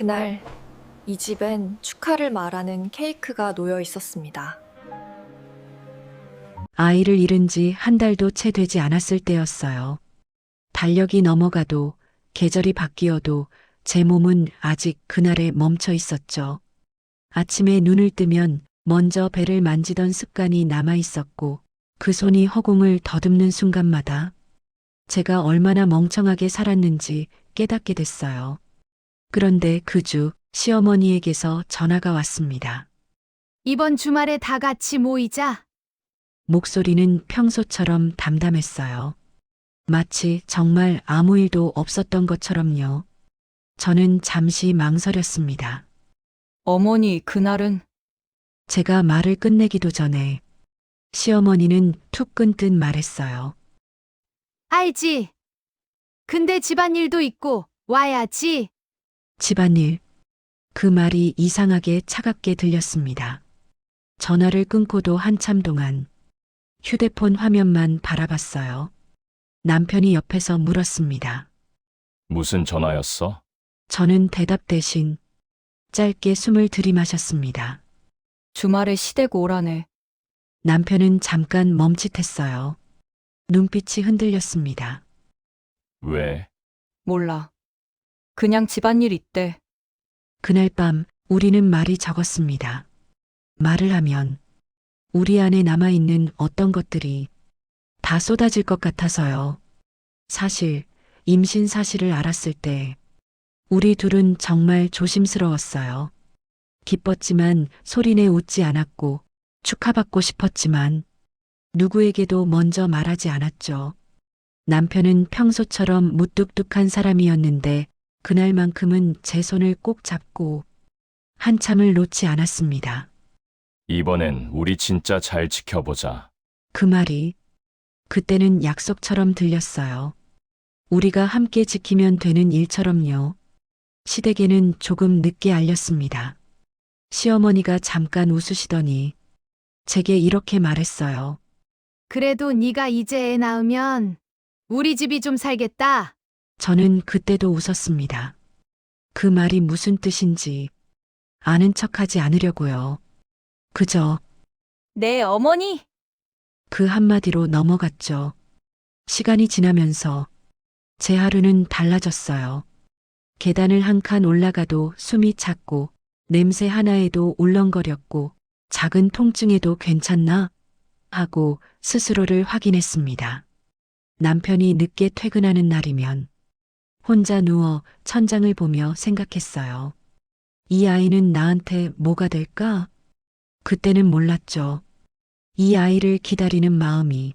그날 이 집엔 축하를 말하는 케이크가 놓여 있었습니다. 아이를 잃은 지 한 달도 채 되지 않았을 때였어요. 달력이 넘어가도 계절이 바뀌어도 제 몸은 아직 그날에 멈춰 있었죠. 아침에 눈을 뜨면 먼저 배를 만지던 습관이 남아 있었고 그 손이 허공을 더듬는 순간마다 제가 얼마나 멍청하게 살았는지 깨닫게 됐어요. 그런데 그 주 시어머니에게서 전화가 왔습니다. 이번 주말에 다 같이 모이자. 목소리는 평소처럼 담담했어요. 마치 정말 아무 일도 없었던 것처럼요. 저는 잠시 망설였습니다. 어머니, 그날은 제가 말을 끝내기도 전에 시어머니는 툭 끊듯 말했어요. 알지? 근데 집안일도 있고 와야지. 집안일. 그 말이 이상하게 차갑게 들렸습니다. 전화를 끊고도 한참 동안 휴대폰 화면만 바라봤어요. 남편이 옆에서 물었습니다. 무슨 전화였어? 저는 대답 대신 짧게 숨을 들이마셨습니다. 주말에 시댁 오라네. 남편은 잠깐 멈칫했어요. 눈빛이 흔들렸습니다. 왜? 몰라. 그냥 집안일 있대. 그날 밤 우리는 말이 적었습니다. 말을 하면 우리 안에 남아있는 어떤 것들이 다 쏟아질 것 같아서요. 사실 임신 사실을 알았을 때 우리 둘은 정말 조심스러웠어요. 기뻤지만 소리내 웃지 않았고 축하받고 싶었지만 누구에게도 먼저 말하지 않았죠. 남편은 평소처럼 무뚝뚝한 사람이었는데 그날만큼은 제 손을 꼭 잡고 한참을 놓지 않았습니다. 이번엔 우리 진짜 잘 지켜보자. 그 말이 그때는 약속처럼 들렸어요. 우리가 함께 지키면 되는 일처럼요. 시댁에는 조금 늦게 알렸습니다. 시어머니가 잠깐 웃으시더니 제게 이렇게 말했어요. 그래도 네가 이제 애 낳으면 우리 집이 좀 살겠다. 저는 그때도 웃었습니다. 그 말이 무슨 뜻인지 아는 척하지 않으려고요. 그저 네, 어머니. 그 한마디로 넘어갔죠. 시간이 지나면서 제 하루는 달라졌어요. 계단을 한 칸 올라가도 숨이 찼고 냄새 하나에도 울렁거렸고 작은 통증에도 괜찮나? 하고 스스로를 확인했습니다. 남편이 늦게 퇴근하는 날이면 혼자 누워 천장을 보며 생각했어요. 이 아이는 나한테 뭐가 될까? 그때는 몰랐죠. 이 아이를 기다리는 마음이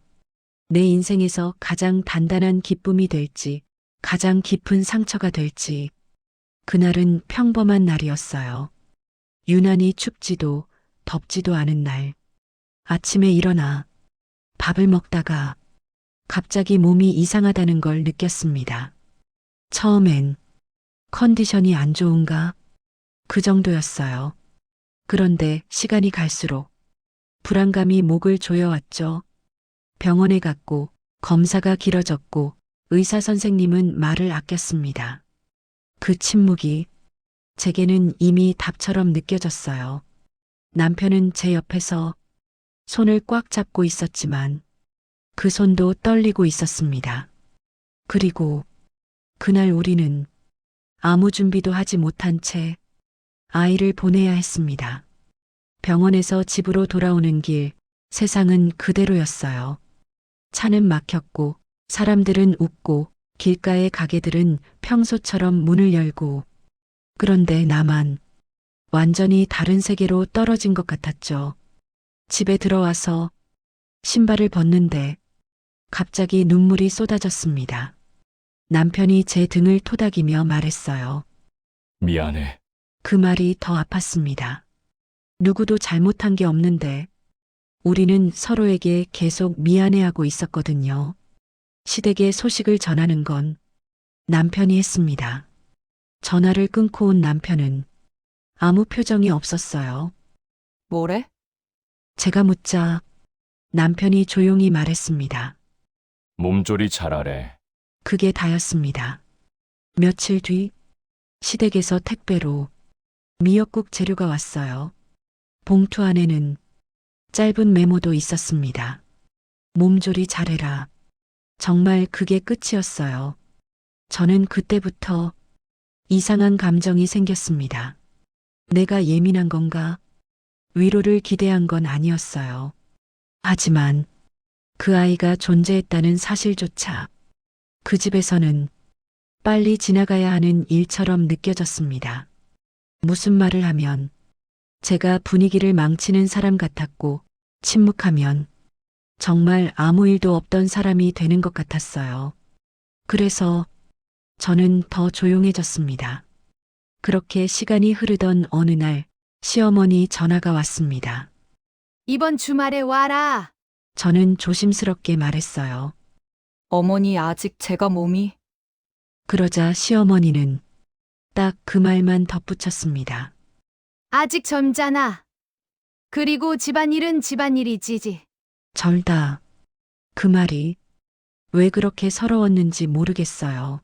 내 인생에서 가장 단단한 기쁨이 될지, 가장 깊은 상처가 될지. 그날은 평범한 날이었어요. 유난히 춥지도 덥지도 않은 날. 아침에 일어나 밥을 먹다가 갑자기 몸이 이상하다는 걸 느꼈습니다. 처음엔 컨디션이 안 좋은가? 그 정도였어요. 그런데 시간이 갈수록 불안감이 목을 조여왔죠. 병원에 갔고 검사가 길어졌고 의사 선생님은 말을 아꼈습니다. 그 침묵이 제게는 이미 답처럼 느껴졌어요. 남편은 제 옆에서 손을 꽉 잡고 있었지만 그 손도 떨리고 있었습니다. 그리고 그날 우리는 아무 준비도 하지 못한 채 아이를 보내야 했습니다. 병원에서 집으로 돌아오는 길, 세상은 그대로였어요. 차는 막혔고, 사람들은 웃고, 길가의 가게들은 평소처럼 문을 열고, 그런데 나만 완전히 다른 세계로 떨어진 것 같았죠. 집에 들어와서 신발을 벗는데 갑자기 눈물이 쏟아졌습니다. 남편이 제 등을 토닥이며 말했어요. 미안해. 그 말이 더 아팠습니다. 누구도 잘못한 게 없는데 우리는 서로에게 계속 미안해하고 있었거든요. 시댁에 소식을 전하는 건 남편이 했습니다. 전화를 끊고 온 남편은 아무 표정이 없었어요. 뭐래? 제가 묻자 남편이 조용히 말했습니다. 몸조리 잘하래. 그게 다였습니다. 며칠 뒤 시댁에서 택배로 미역국 재료가 왔어요. 봉투 안에는 짧은 메모도 있었습니다. 몸조리 잘해라. 정말 그게 끝이었어요. 저는 그때부터 이상한 감정이 생겼습니다. 내가 예민한 건가? 위로를 기대한 건 아니었어요. 하지만 그 아이가 존재했다는 사실조차 그 집에서는 빨리 지나가야 하는 일처럼 느껴졌습니다. 무슨 말을 하면 제가 분위기를 망치는 사람 같았고, 침묵하면 정말 아무 일도 없던 사람이 되는 것 같았어요. 그래서 저는 더 조용해졌습니다. 그렇게 시간이 흐르던 어느 날 시어머니 전화가 왔습니다. 이번 주말에 와라. 저는 조심스럽게 말했어요. 어머니 아직 제가 몸이 그러자 시어머니는 딱 그 말만 덧붙였습니다. 아직 젊잖아. 그리고 집안일은 집안일이지. 절다. 그 말이 왜 그렇게 서러웠는지 모르겠어요.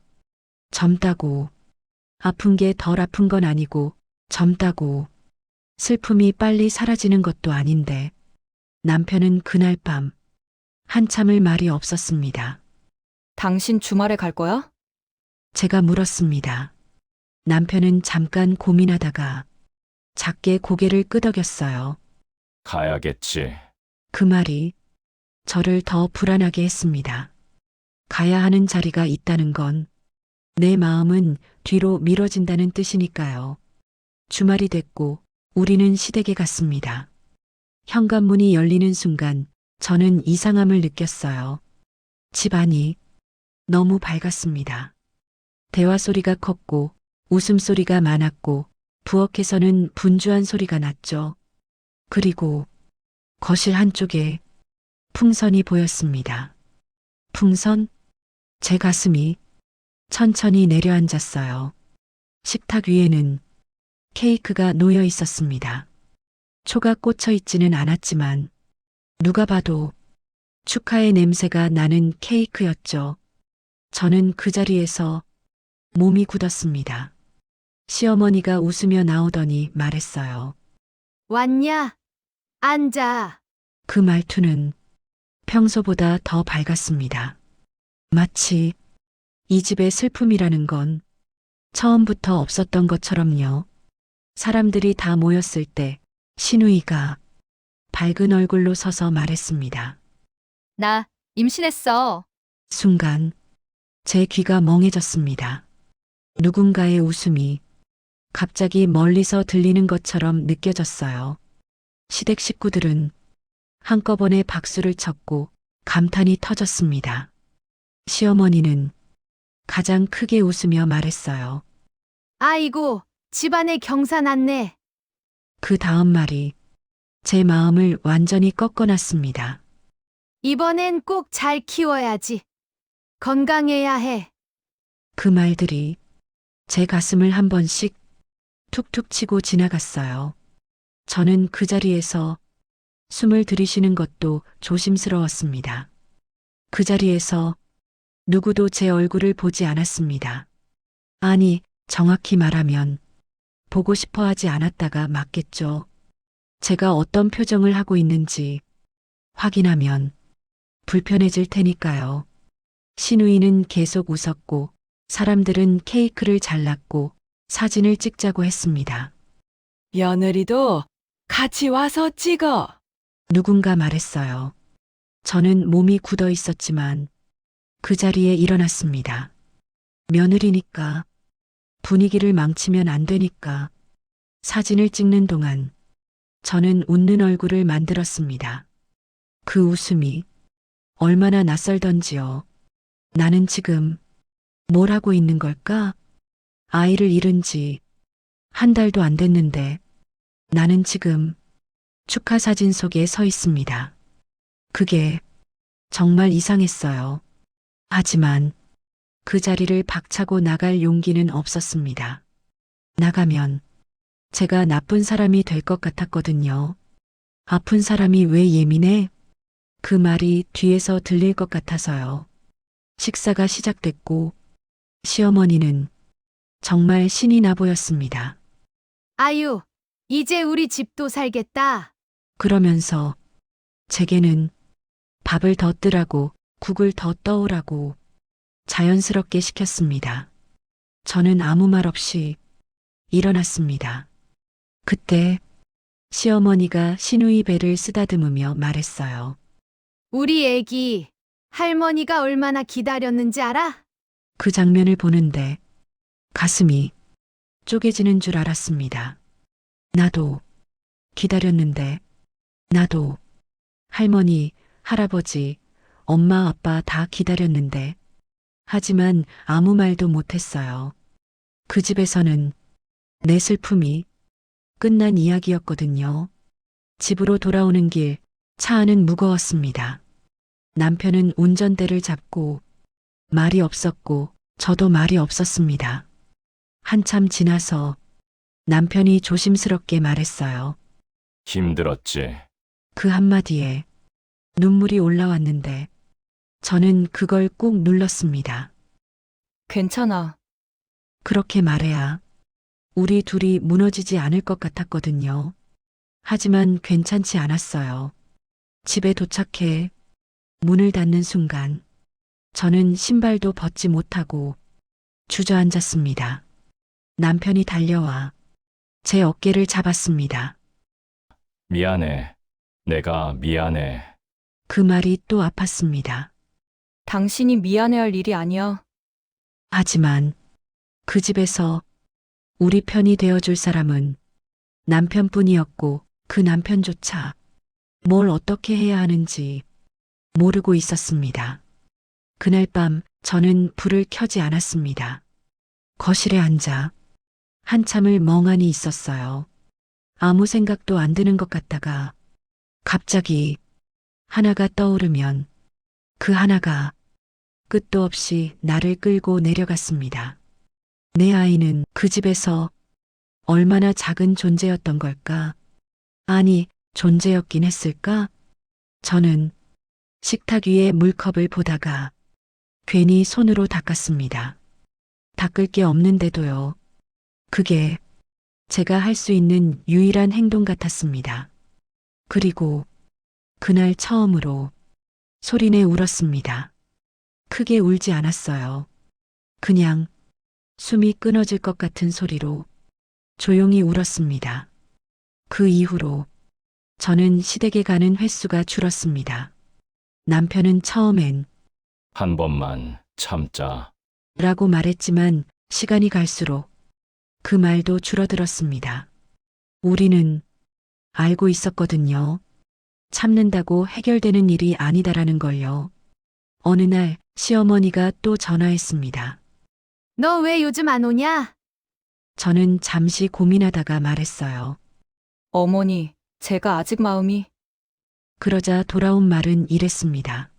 젊다고 아픈 게 덜 아픈 건 아니고 젊다고 슬픔이 빨리 사라지는 것도 아닌데 남편은 그날 밤 한참을 말이 없었습니다. 당신 주말에 갈 거야? 제가 물었습니다. 남편은 잠깐 고민하다가 작게 고개를 끄덕였어요. 가야겠지. 그 말이 저를 더 불안하게 했습니다. 가야 하는 자리가 있다는 건 내 마음은 뒤로 미뤄진다는 뜻이니까요. 주말이 됐고 우리는 시댁에 갔습니다. 현관문이 열리는 순간 저는 이상함을 느꼈어요. 집안이 너무 밝았습니다. 대화 소리가 컸고 웃음소리가 많았고 부엌에서는 분주한 소리가 났죠. 그리고 거실 한쪽에 풍선이 보였습니다. 풍선? 제 가슴이 천천히 내려앉았어요. 식탁 위에는 케이크가 놓여 있었습니다. 초가 꽂혀 있지는 않았지만 누가 봐도 축하의 냄새가 나는 케이크였죠. 저는 그 자리에서 몸이 굳었습니다. 시어머니가 웃으며 나오더니 말했어요. 왔냐? 앉아. 그 말투는 평소보다 더 밝았습니다. 마치 이 집의 슬픔이라는 건 처음부터 없었던 것처럼요. 사람들이 다 모였을 때 신우이가 밝은 얼굴로 서서 말했습니다. 나 임신했어. 순간 제 귀가 멍해졌습니다. 누군가의 웃음이 갑자기 멀리서 들리는 것처럼 느껴졌어요. 시댁 식구들은 한꺼번에 박수를 쳤고 감탄이 터졌습니다. 시어머니는 가장 크게 웃으며 말했어요. 아이고, 집안에 경사 났네. 그 다음 말이 제 마음을 완전히 꺾어놨습니다. 이번엔 꼭 잘 키워야지. 건강해야 해. 그 말들이 제 가슴을 한 번씩 툭툭 치고 지나갔어요. 저는 그 자리에서 숨을 들이쉬는 것도 조심스러웠습니다. 그 자리에서 누구도 제 얼굴을 보지 않았습니다. 아니, 정확히 말하면 보고 싶어 하지 않았다가 맞겠죠. 제가 어떤 표정을 하고 있는지 확인하면 불편해질 테니까요. 신우이는 계속 웃었고 사람들은 케이크를 잘랐고 사진을 찍자고 했습니다. 며느리도 같이 와서 찍어. 누군가 말했어요. 저는 몸이 굳어 있었지만 그 자리에 일어났습니다. 며느리니까 분위기를 망치면 안 되니까 사진을 찍는 동안 저는 웃는 얼굴을 만들었습니다. 그 웃음이 얼마나 낯설던지요. 나는 지금 뭘 하고 있는 걸까? 아이를 잃은 지 한 달도 안 됐는데 나는 지금 축하 사진 속에 서 있습니다. 그게 정말 이상했어요. 하지만 그 자리를 박차고 나갈 용기는 없었습니다. 나가면 제가 나쁜 사람이 될 것 같았거든요. 아픈 사람이 왜 예민해? 그 말이 뒤에서 들릴 것 같아서요. 식사가 시작됐고 시어머니는 정말 신이 나 보였습니다. 아유, 이제 우리 집도 살겠다. 그러면서 제게는 밥을 더 뜨라고 국을 더 떠오라고 자연스럽게 시켰습니다. 저는 아무 말 없이 일어났습니다. 그때 시어머니가 시누이 배를 쓰다듬으며 말했어요. 우리 애기, 할머니가 얼마나 기다렸는지 알아? 그 장면을 보는데 가슴이 쪼개지는 줄 알았습니다. 나도 기다렸는데, 나도 할머니, 할아버지, 엄마, 아빠 다 기다렸는데, 하지만 아무 말도 못했어요. 그 집에서는 내 슬픔이 끝난 이야기였거든요. 집으로 돌아오는 길, 차 안은 무거웠습니다. 남편은 운전대를 잡고 말이 없었고 저도 말이 없었습니다. 한참 지나서 남편이 조심스럽게 말했어요. 힘들었지. 그 한마디에 눈물이 올라왔는데 저는 그걸 꾹 눌렀습니다. 괜찮아. 그렇게 말해야 우리 둘이 무너지지 않을 것 같았거든요. 하지만 괜찮지 않았어요. 집에 도착해 문을 닫는 순간 저는 신발도 벗지 못하고 주저앉았습니다. 남편이 달려와 제 어깨를 잡았습니다. 미안해. 내가 미안해. 그 말이 또 아팠습니다. 당신이 미안해할 일이 아니야. 하지만 그 집에서 우리 편이 되어줄 사람은 남편뿐이었고 그 남편조차 뭘 어떻게 해야 하는지 모르고 있었습니다. 그날 밤 저는 불을 켜지 않았습니다. 거실에 앉아 한참을 멍하니 있었어요. 아무 생각도 안 드는 것 같다가 갑자기 하나가 떠오르면 그 하나가 끝도 없이 나를 끌고 내려갔습니다. 내 아이는 그 집에서 얼마나 작은 존재였던 걸까? 아니, 존재였긴 했을까? 저는 식탁 위에 물컵을 보다가 괜히 손으로 닦았습니다. 닦을 게 없는데도요. 그게 제가 할 수 있는 유일한 행동 같았습니다. 그리고 그날 처음으로 소리내 울었습니다. 크게 울지 않았어요. 그냥 숨이 끊어질 것 같은 소리로 조용히 울었습니다. 그 이후로 저는 시댁에 가는 횟수가 줄었습니다. 남편은 처음엔 한 번만 참자. 라고 말했지만 시간이 갈수록 그 말도 줄어들었습니다. 우리는 알고 있었거든요. 참는다고 해결되는 일이 아니다라는 걸요. 어느 날 시어머니가 또 전화했습니다. 너 왜 요즘 안 오냐? 저는 잠시 고민하다가 말했어요. 어머니, 제가 아직 마음이 그러자 돌아온 말은 이랬습니다.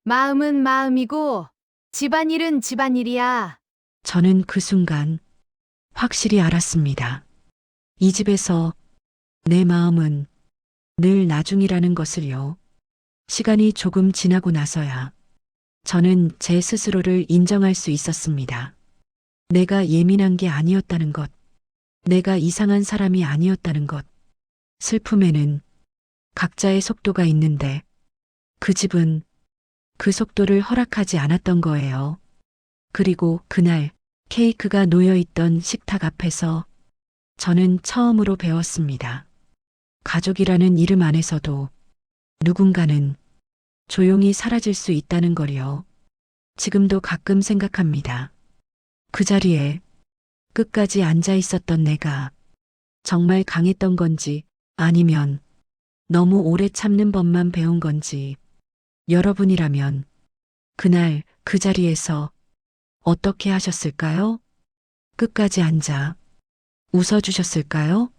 마음은 마음이고 집안일은 집안일이야. 저는 그 순간 확실히 알았습니다. 이 집에서 내 마음은 늘 나중이라는 것을요. 시간이 조금 지나고 나서야 저는 제 스스로를 인정할 수 있었습니다. 내가 예민한 게 아니었다는 것, 내가 이상한 사람이 아니었다는 것, 슬픔에는 각자의 속도가 있는데 그 집은 그 속도를 허락하지 않았던 거예요. 그리고 그날 케이크가 놓여있던 식탁 앞에서 저는 처음으로 배웠습니다. 가족이라는 이름 안에서도 누군가는 조용히 사라질 수 있다는 걸요. 지금도 가끔 생각합니다. 그 자리에 끝까지 앉아 있었던 내가 정말 강했던 건지 아니면 너무 오래 참는 법만 배운 건지 여러분이라면 그날 그 자리에서 어떻게 하셨을까요? 끝까지 앉아 웃어주셨을까요?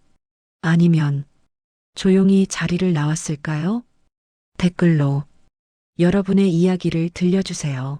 아니면 조용히 자리를 나왔을까요? 댓글로 여러분의 이야기를 들려주세요.